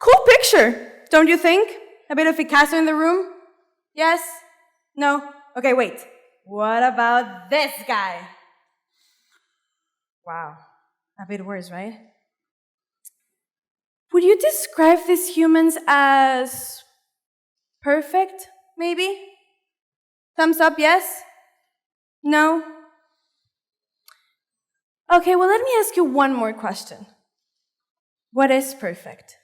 Cool picture, don't you think? A bit of Picasso in the room? Yes? No? Okay, wait. What about this guy? Wow, a bit worse, right? Would you describe these humans as perfect, maybe? Thumbs up, yes? No? Okay, well, let me ask you one more question. What is perfect?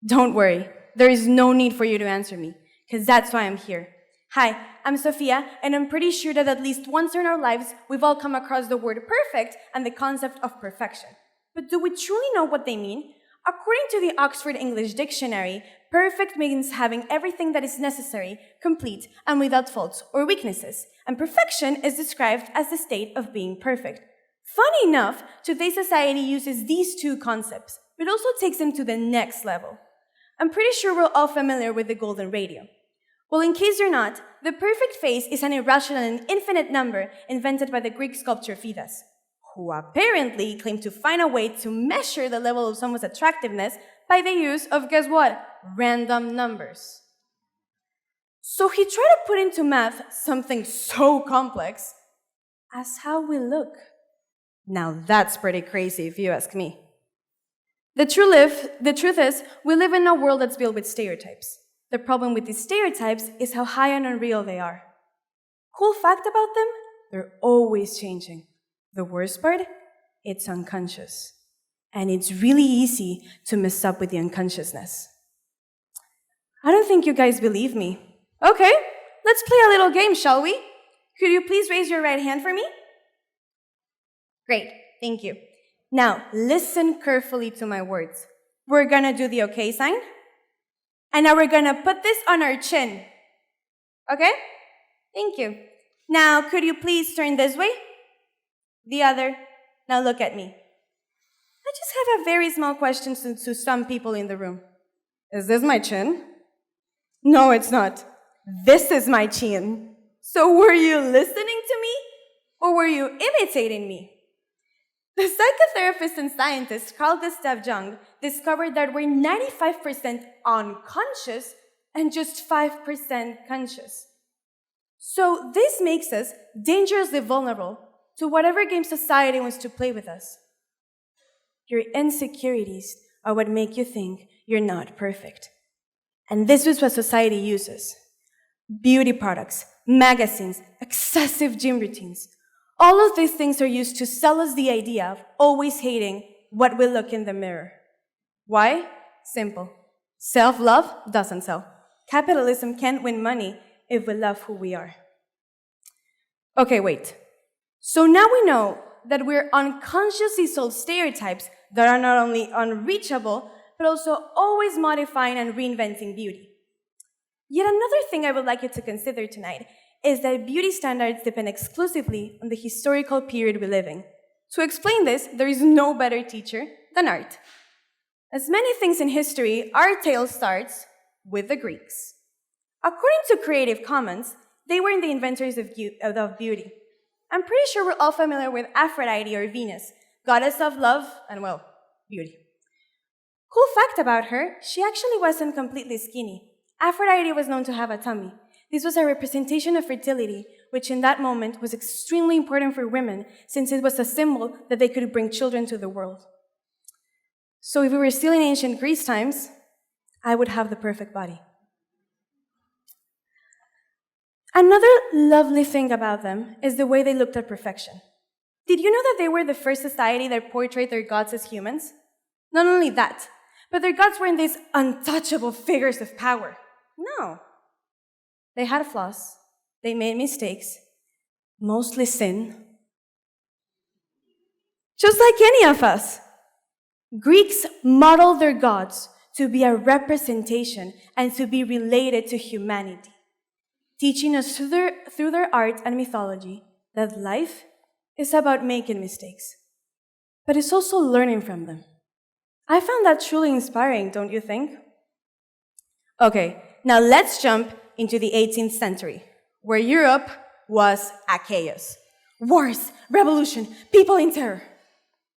Don't worry, there is no need for you to answer me, because that's why I'm here. Hi, I'm Sofía, and I'm pretty sure that at least once in our lives, we've all come across the word perfect and the concept of perfection. But do we truly know what they mean? According to the Oxford English Dictionary, perfect means having everything that is necessary, complete, and without faults or weaknesses. And perfection is described as the state of being perfect. Funny enough, today's society uses these two concepts, but also takes them to the next level. I'm pretty sure we're all familiar with the golden ratio. Well, in case you're not, the perfect face is an irrational and infinite number invented by the Greek sculptor Phidias, who apparently claimed to find a way to measure the level of someone's attractiveness by the use of, guess what? Random numbers. So he tried to put into math something so complex as how we look. Now that's pretty crazy if you ask me. The truth is, we live in a world that's built with stereotypes. The problem with these stereotypes is how high and unreal they are. Cool fact about them? They're always changing. The worst part? It's unconscious. And it's really easy to mess up with the unconsciousness. I don't think you guys believe me. Okay, let's play a little game, shall we? Could you please raise your right hand for me? Great, thank you. Now, listen carefully to my words. We're gonna do the okay sign. And now we're gonna put this on our chin. Okay? Thank you. Now, could you please turn this way? The other. Now look at me. I just have a very small question to some people in the room. Is this my chin? No, it's not. This is my chin. So were you listening to me? Or were you imitating me? The psychotherapist and scientist Carl Gustav Jung discovered that we're 95% unconscious and just 5% conscious. So this makes us dangerously vulnerable to whatever game society wants to play with us. Your insecurities are what make you think you're not perfect. And this is what society uses. Beauty products, magazines, excessive gym routines. All of these things are used to sell us the idea of always hating what we look in the mirror. Why? Simple. Self-love doesn't sell. Capitalism can't win money if we love who we are. Okay, wait. So now we know that we're unconsciously sold stereotypes that are not only unreachable, but also always modifying and reinventing beauty. Yet another thing I would like you to consider tonight is that beauty standards depend exclusively on the historical period we live in. To explain this, there is no better teacher than art. As many things in history, our tale starts with the Greeks. According to Creative Commons, they were the inventors of beauty. I'm pretty sure we're all familiar with Aphrodite or Venus, goddess of love and, well, beauty. Cool fact about her, she actually wasn't completely skinny. Aphrodite was known to have a tummy. This was a representation of fertility, which in that moment was extremely important for women, since it was a symbol that they could bring children to the world. So if we were still in ancient Greece times, I would have the perfect body. Another lovely thing about them is the way they looked at perfection. Did you know that they were the first society that portrayed their gods as humans? Not only that, but their gods weren't these untouchable figures of power. No. They had flaws, they made mistakes, mostly sin. Just like any of us. Greeks modeled their gods to be a representation and to be related to humanity, teaching us through their art and mythology that life is about making mistakes, but it's also learning from them. I found that truly inspiring, don't you think? Okay, now let's jump into the 18th century, where Europe was a chaos. Wars, revolution, people in terror.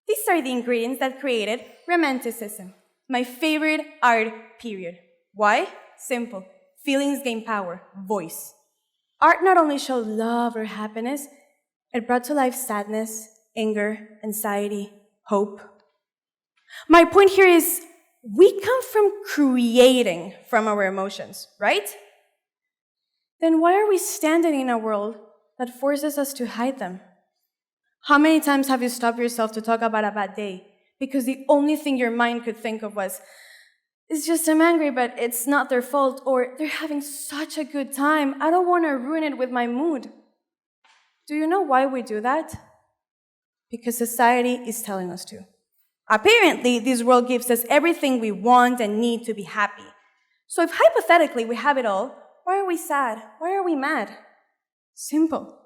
These are the ingredients that created Romanticism. My favorite art period. Why? Simple. Feelings gain power. Voice. Art not only showed love or happiness, it brought to life sadness, anger, anxiety, hope. My point here is we come from creating from our emotions, right? Then why are we standing in a world that forces us to hide them? How many times have you stopped yourself to talk about a bad day because the only thing your mind could think of was, it's just I'm angry, but it's not their fault, or they're having such a good time, I don't want to ruin it with my mood. Do you know why we do that? Because society is telling us to. Apparently, this world gives us everything we want and need to be happy. So if hypothetically we have it all, why are we sad? Why are we mad? Simple.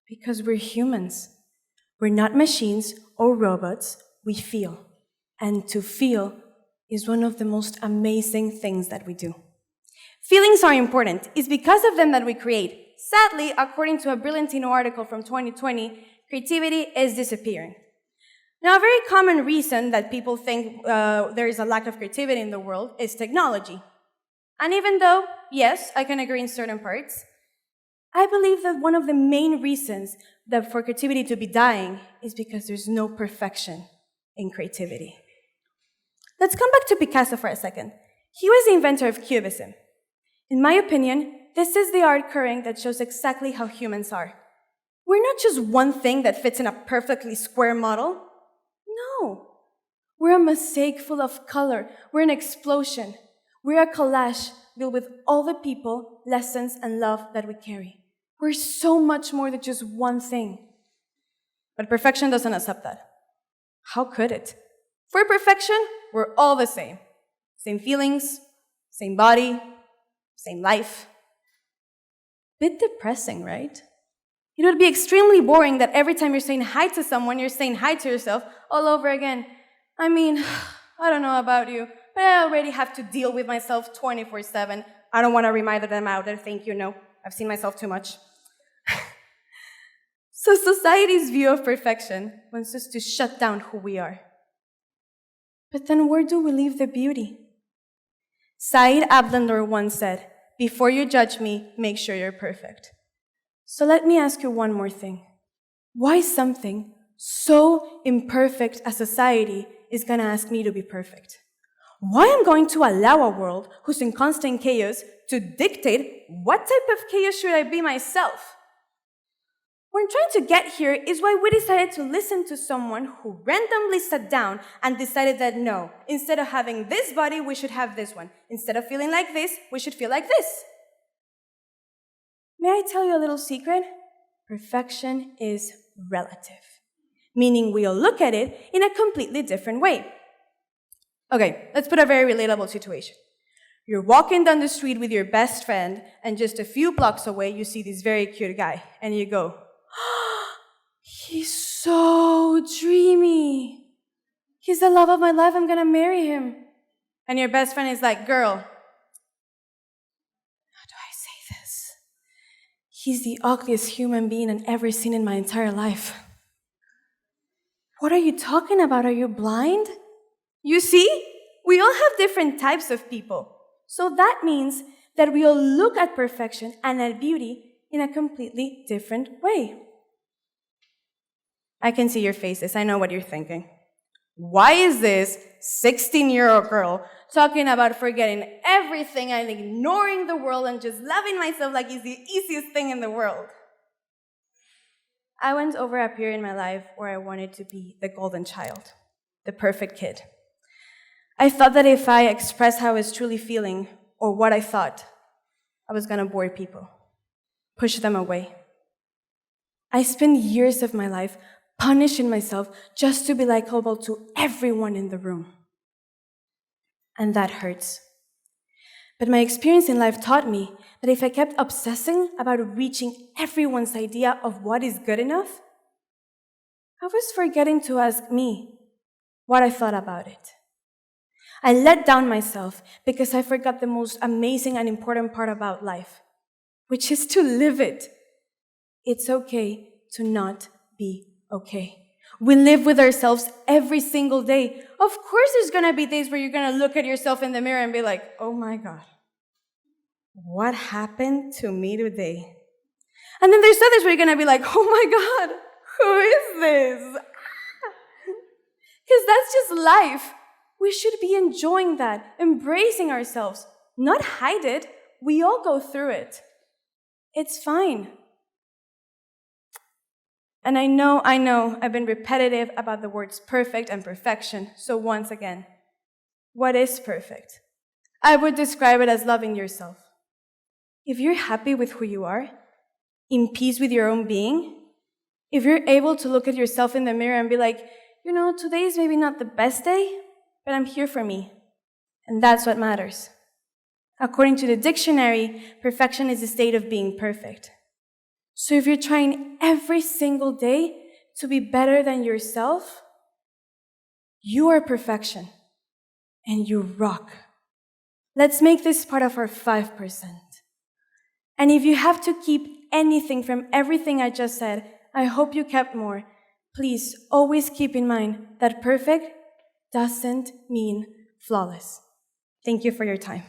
Because we're humans. We're not machines or robots. We feel. And to feel is one of the most amazing things that we do. Feelings are important. It's because of them that we create. Sadly, according to a brilliant article from 2020, creativity is disappearing. Now, a very common reason that people think there is a lack of creativity in the world is technology. And even though, yes, I can agree in certain parts, I believe that one of the main reasons that for creativity to be dying is because there's no perfection in creativity. Let's come back to Picasso for a second. He was the inventor of Cubism. In my opinion, this is the art current that shows exactly how humans are. We're not just one thing that fits in a perfectly square model. No. We're a mosaic full of color. We're an explosion. We're a collage filled with all the people, lessons, and love that we carry. We're so much more than just one thing. But perfection doesn't accept that. How could it? For perfection, we're all the same. Same feelings, same body, same life. Bit depressing, right? It would be extremely boring that every time you're saying hi to someone, you're saying hi to yourself all over again. I mean, I don't know about you, but I already have to deal with myself 24/7. I don't want to remind them out there, thank you, no. I've seen myself too much. So society's view of perfection wants us to shut down who we are. But then where do we leave the beauty? Said Abdendor once said, "Before you judge me, make sure you're perfect." So let me ask you one more thing. Why something so imperfect as society is going to ask me to be perfect? Why am I going to allow a world who's in constant chaos to dictate what type of chaos should I be myself? What I'm trying to get here is why we decided to listen to someone who randomly sat down and decided that no, instead of having this body, we should have this one. Instead of feeling like this, we should feel like this. May I tell you a little secret? Perfection is relative, meaning we'll look at it in a completely different way. Okay, let's put a very relatable situation. You're walking down the street with your best friend, and just a few blocks away, you see this very cute guy, and you go, he's so dreamy. He's the love of my life, I'm gonna marry him. And your best friend is like, girl, how do I say this? He's the ugliest human being I've ever seen in my entire life. What are you talking about? Are you blind? You see, we all have different types of people. So that means that we all look at perfection and at beauty in a completely different way. I can see your faces. I know what you're thinking. Why is this 16-year-old girl talking about forgetting everything and ignoring the world and just loving myself like it's the easiest thing in the world? I went over a period in my life where I wanted to be the golden child, the perfect kid. I thought that if I expressed how I was truly feeling or what I thought, I was going to bore people, push them away. I spent years of my life punishing myself just to be likable to everyone in the room. And that hurts. But my experience in life taught me that if I kept obsessing about reaching everyone's idea of what is good enough, I was forgetting to ask me what I thought about it. I let down myself because I forgot the most amazing and important part about life, which is to live it. It's okay to not be okay. We live with ourselves every single day. Of course, there's going to be days where you're going to look at yourself in the mirror and be like, oh my God, what happened to me today? And then there's others where you're going to be like, oh my God, who is this? Because that's just life. We should be enjoying that, embracing ourselves, not hide it. We all go through it. It's fine. And I know, I've been repetitive about the words perfect and perfection. So once again, what is perfect? I would describe it as loving yourself. If you're happy with who you are, in peace with your own being, if you're able to look at yourself in the mirror and be like, today is maybe not the best day, but I'm here for me. And that's what matters. According to the dictionary, perfection is a state of being perfect. So if you're trying every single day to be better than yourself, you are perfection. And you rock. Let's make this part of our 5%. And if you have to keep anything from everything I just said, I hope you kept more. Please always keep in mind that perfect doesn't mean flawless. Thank you for your time.